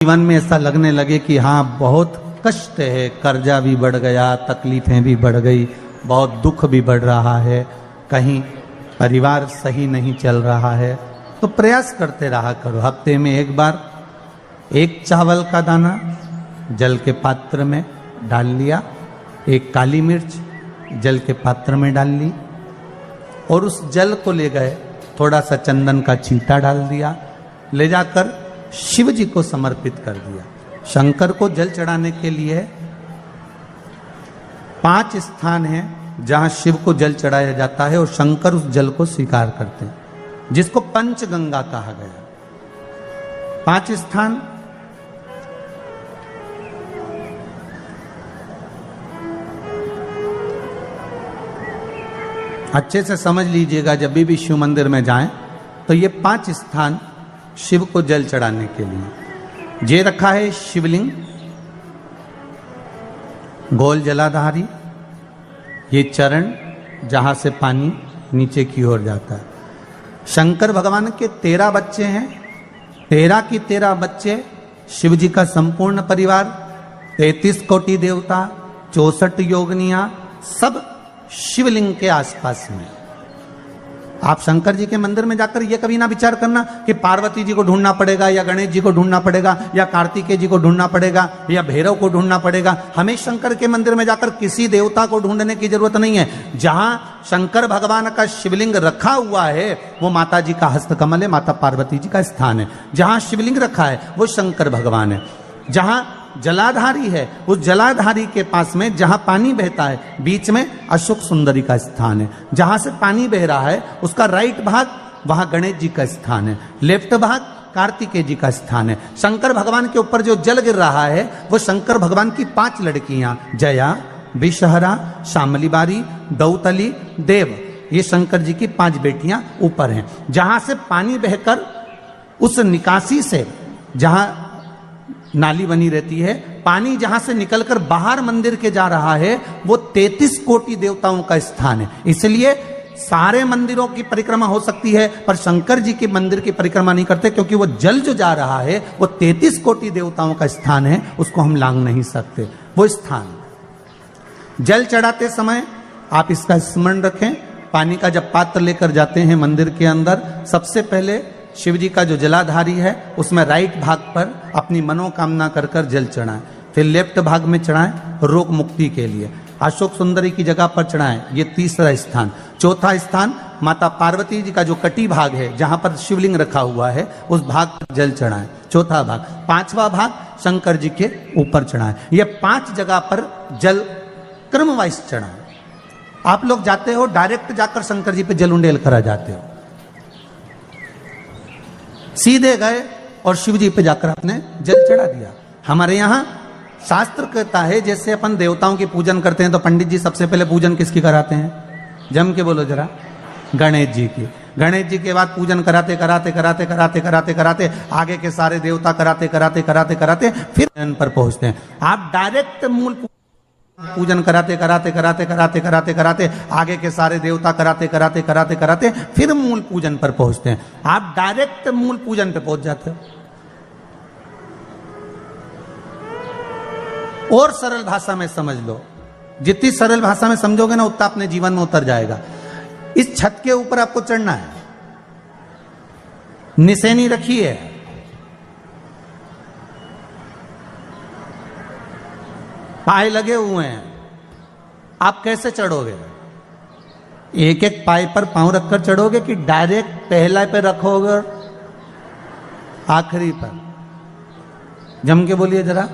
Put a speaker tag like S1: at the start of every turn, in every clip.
S1: जीवन में ऐसा लगने लगे कि हाँ बहुत कष्ट है, कर्जा भी बढ़ गया, तकलीफें भी बढ़ गई, बहुत दुख भी बढ़ रहा है, कहीं परिवार सही नहीं चल रहा है, तो प्रयास करते रहा करो। हफ्ते में एक बार एक चावल का दाना जल के पात्र में डाल लिया, एक काली मिर्च जल के पात्र में डाल ली और उस जल को ले गए, थोड़ा सा चंदन का छींटा डाल दिया, ले जाकर शिव जी को समर्पित कर दिया। शंकर को जल चढ़ाने के लिए 5 स्थान हैं जहां शिव को जल चढ़ाया जाता है और शंकर उस जल को स्वीकार करते हैं, जिसको पंचगंगा कहा गया। 5 स्थान अच्छे से समझ लीजिएगा, जब भी शिव मंदिर में जाएं तो ये 5 स्थान शिव को जल चढ़ाने के लिए जे रखा है। शिवलिंग, गोल जलाधारी, ये चरण जहां से पानी नीचे की ओर जाता है। शंकर भगवान के 13 बच्चे हैं, 13 की 13 बच्चे, शिव जी का संपूर्ण परिवार, 33 कोटि देवता, 64 योगनियां, सब शिवलिंग के आसपास में। आप शंकर जी के मंदिर में जाकर ये कभी ना विचार करना कि पार्वती जी को ढूंढना पड़ेगा या गणेश जी को ढूंढना पड़ेगा या कार्तिकेय जी को ढूंढना पड़ेगा या भैरव को ढूंढना पड़ेगा। हमें शंकर के मंदिर में जाकर किसी देवता को ढूंढने की जरूरत नहीं है। जहां शंकर भगवान का शिवलिंग रखा हुआ है वो माता जी का हस्तकमल है, माता पार्वती जी का स्थान है। जहां शिवलिंग रखा है वो शंकर भगवान है। जहां जलाधारी है उस जलाधारी के पास में जहां पानी बहता है बीच में अशोक सुंदरी का स्थान है। जहां से पानी बह रहा है उसका राइट भाग वहां गणेश जी का स्थान है, लेफ्ट भाग कार्तिकेय जी का स्थान है। शंकर भगवान के ऊपर जो जल गिर रहा है वो शंकर भगवान की 5 लड़कियां जया, विषहरा, शामली बारी, दौतली, देव, ये शंकर जी की 5 बेटियां ऊपर हैं। जहां से पानी बहकर उस निकासी से, जहां नाली बनी रहती है, पानी जहां से निकलकर बाहर मंदिर के जा रहा है वो 33 कोटि देवताओं का स्थान है। इसलिए सारे मंदिरों की परिक्रमा हो सकती है पर शंकर जी के मंदिर की परिक्रमा नहीं करते, क्योंकि वो जल जो जा रहा है वो 33 कोटि देवताओं का स्थान है, उसको हम लांघ नहीं सकते। वो स्थान जल चढ़ाते समय आप इसका स्मरण रखें। पानी का जब पात्र लेकर जाते हैं मंदिर के अंदर, सबसे पहले शिव जी का जो जलाधारी है उसमें राइट भाग पर अपनी मनोकामना कर कर जल चढ़ाएं, फिर लेफ्ट भाग में चढ़ाएं रोग मुक्ति के लिए। अशोक सुंदरी की जगह पर चढ़ाएं, ये 3रा स्थान। 4था स्थान माता पार्वती जी का जो कटी भाग है जहां पर शिवलिंग रखा हुआ है उस भाग पर जल चढ़ाएं, 4था भाग। 5वां भाग शंकर जी के ऊपर चढ़ाएं। ये 5 जगह पर जल क्रम वाइज चढ़ाएं। आप लोग जाते हो डायरेक्ट जाकर शंकर जी पे जल उंडेल करा जाते हो, सीधे गए और शिव जी पे जाकर आपने जल चढ़ा दिया। हमारे यहाँ शास्त्र कहता है जैसे अपन देवताओं की पूजन करते हैं तो पंडित जी सबसे पहले पूजन किसकी कराते हैं? जम के बोलो जरा, गणेश जी की। गणेश जी के बाद पूजन कराते कराते कराते कराते कराते कराते आगे के सारे देवता कराते कराते कराते कराते फिर पर पहुंचते हैं। आप डायरेक्ट मूल पूजन कराते कराते कराते कराते कराते कराते आगे के सारे देवता कराते कराते कराते कराते फिर मूल पूजन पर पहुंचते हैं। आप डायरेक्ट मूल पूजन पे पहुंच जाते हो। और सरल भाषा में समझ लो, जितनी सरल भाषा में समझोगे ना उतना अपने जीवन में उतर जाएगा। इस छत के ऊपर आपको चढ़ना है, निशानी रखी है, पाए लगे हुए हैं, आप कैसे चढ़ोगे? एक एक पाए पर पांव रखकर चढ़ोगे कि डायरेक्ट पहला पे रखोगे आखिरी पर? जम के बोलिए जरा,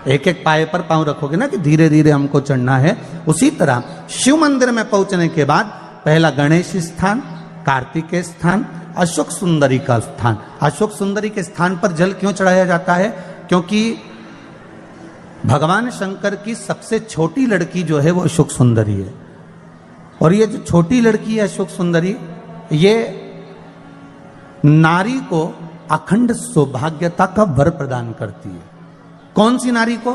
S1: एक एक पाए पर पांव रखोगे ना कि धीरे धीरे हमको चढ़ना है। उसी तरह शिव मंदिर में पहुंचने के बाद पहला गणेश स्थान, कार्तिकेय स्थान, अशोक सुंदरी का स्थान। अशोक सुंदरी के स्थान पर जल क्यों चढ़ाया जाता है? क्योंकि भगवान शंकर की सबसे छोटी लड़की जो है वो अशोक सुंदरी है, और ये जो छोटी लड़की है अशोक सुंदरी, ये नारी को अखंड सौभाग्यता का वर प्रदान करती है। कौन सी नारी को?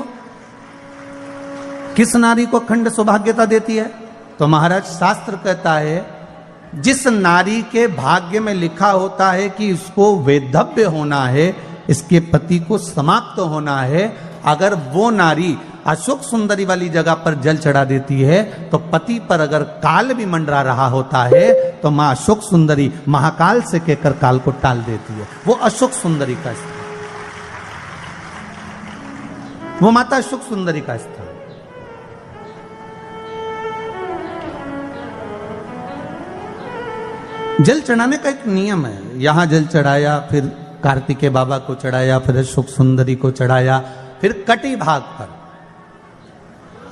S1: किस नारी को अखंड सौभाग्यता देती है? तो महाराज शास्त्र कहता है जिस नारी के भाग्य में लिखा होता है कि इसको वेधव्य होना है, इसके पति को समाप्त होना है। अगर वो नारी अशोक सुंदरी वाली जगह पर जल चढ़ा देती है तो पति पर अगर काल भी मंडरा रहा होता है तो मां अशोक सुंदरी महाकाल से कहकर काल को टाल देती है। वो अशोक सुंदरी का स्थान, वो माता अशोक सुंदरी का स्थान। जल चढ़ाने का एक नियम है। यहां जल चढ़ाया, फिर कार्तिकेय बाबा को चढ़ाया, फिर अशोक सुंदरी को चढ़ाया, फिर कटी भाग पर।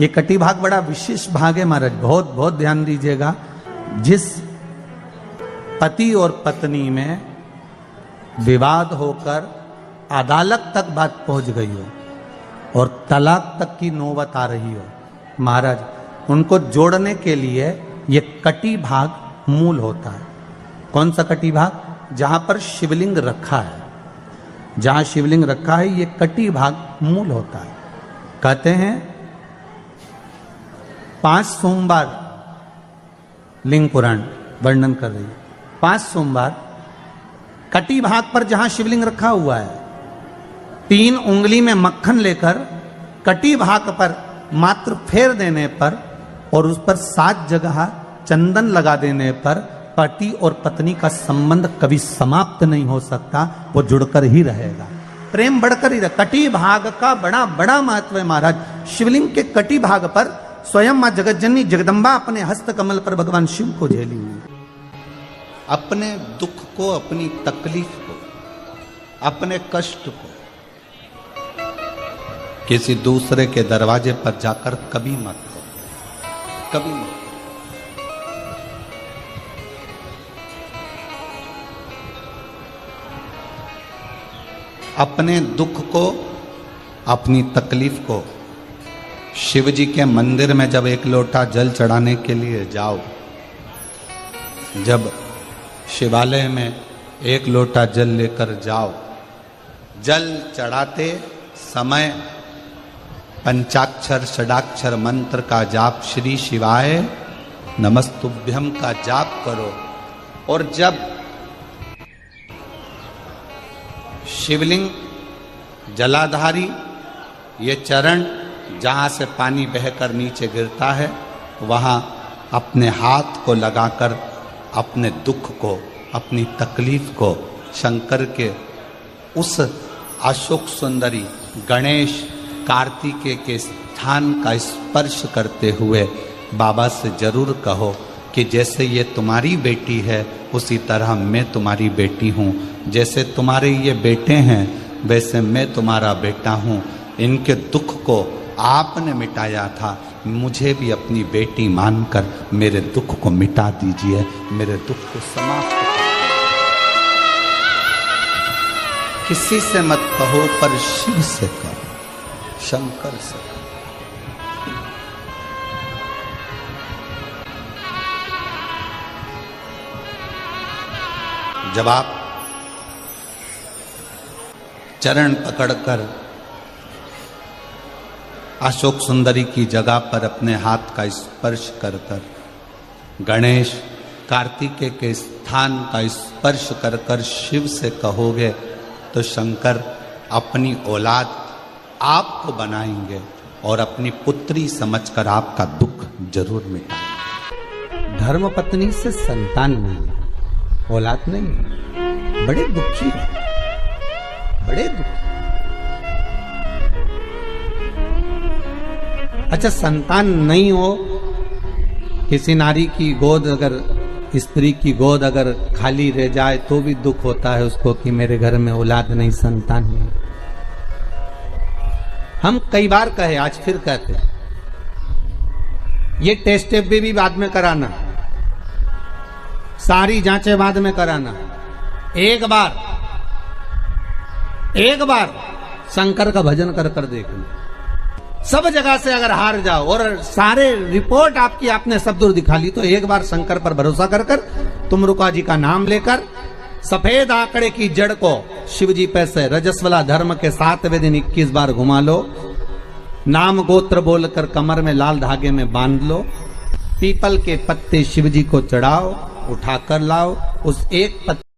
S1: ये कटी भाग बड़ा विशेष भाग है महाराज, बहुत बहुत ध्यान दीजिएगा। जिस पति और पत्नी में विवाद होकर अदालत तक बात पहुंच गई हो और तलाक तक की नौबत आ रही हो, महाराज उनको जोड़ने के लिए ये कटी भाग मूल होता है। कौन सा कटी भाग? जहां पर शिवलिंग रखा है, जहां शिवलिंग रखा है ये कटी भाग मूल होता है। कहते हैं 5 सोमवार लिंग पुराण वर्णन कर रही है। 5 सोमवार कटी भाग पर जहां शिवलिंग रखा हुआ है, 3 उंगली में मक्खन लेकर कटी भाग पर मात्र फेर देने पर और उस पर 7 जगह चंदन लगा देने पर पति और पत्नी का संबंध कभी समाप्त नहीं हो सकता, वो जुड़कर ही रहेगा, प्रेम बढ़कर ही रहेगा। कटी भाग का बड़ा बड़ा महत्व है महाराज। शिवलिंग के कटी भाग पर स्वयं मां जगतजननी जगदम्बा अपने हस्त कमल पर भगवान शिव को झेली हुई। अपने दुख को, अपनी तकलीफ को, अपने कष्ट को किसी दूसरे के दरवाजे पर जाकर कभी मत करो, कभी मत। अपने दुख को, अपनी तकलीफ को शिव जी के मंदिर में जब एक लोटा जल चढ़ाने के लिए जाओ, जब शिवालय में एक लोटा जल लेकर जाओ, जल चढ़ाते समय पंचाक्षर षडाक्षर मंत्र का जाप, श्री शिवाय नमस्तुभ्यम का जाप करो। और जब शिवलिंग जलाधारी ये चरण जहाँ से पानी बहकर नीचे गिरता है, वहाँ अपने हाथ को लगाकर अपने दुख को, अपनी तकलीफ को शंकर के उस अशोक सुंदरी गणेश कार्तिकेय के स्थान का स्पर्श करते हुए बाबा से जरूर कहो कि जैसे ये तुम्हारी बेटी है उसी तरह मैं तुम्हारी बेटी हूँ, जैसे तुम्हारे ये बेटे हैं वैसे मैं तुम्हारा बेटा हूँ। इनके दुख को आपने मिटाया था, मुझे भी अपनी बेटी मानकर मेरे दुख को मिटा दीजिए, मेरे दुख को समाप्त कर। किसी से मत कहो पर शिव से कहो, शंकर से कहो। जब आप चरण पकड़कर अशोक सुंदरी की जगह पर अपने हाथ का स्पर्श कर कर, गणेश कार्तिकेय के स्थान का स्पर्श कर कर शिव से कहोगे तो शंकर अपनी औलाद आपको बनाएंगे और अपनी पुत्री समझकर आपका दुख जरूर मिटाएंगे। धर्म पत्नी से संतान नहीं, औलाद नहीं, बड़े दुखी है, बड़े दुखी। अच्छा, संतान नहीं हो, किसी नारी की गोद अगर, स्त्री की गोद अगर खाली रह जाए तो भी दुख होता है उसको कि मेरे घर में औलाद नहीं, संतान नहीं। हम कई बार कहे, आज फिर कहते हैं, ये टेस्ट भी बाद में कराना, सारी जांचें बाद में कराना। एक बार शंकर का भजन कर कर देखना। सब जगह से अगर हार जाओ और सारे रिपोर्ट आपकी आपने सब दूर दिखा ली तो एक बार शंकर पर भरोसा कर कर तुमरुका जी का नाम लेकर सफेद आंकड़े की जड़ को शिव जी पे से रजस्वला धर्म के 7वें दिन 21 बार घुमा लो। नाम गोत्र बोलकर कमर में लाल धागे में बांध लो। पीपल के पत्ते शिव जी को चढ़ाओ, उठाकर लाओ। उस एक पत्ते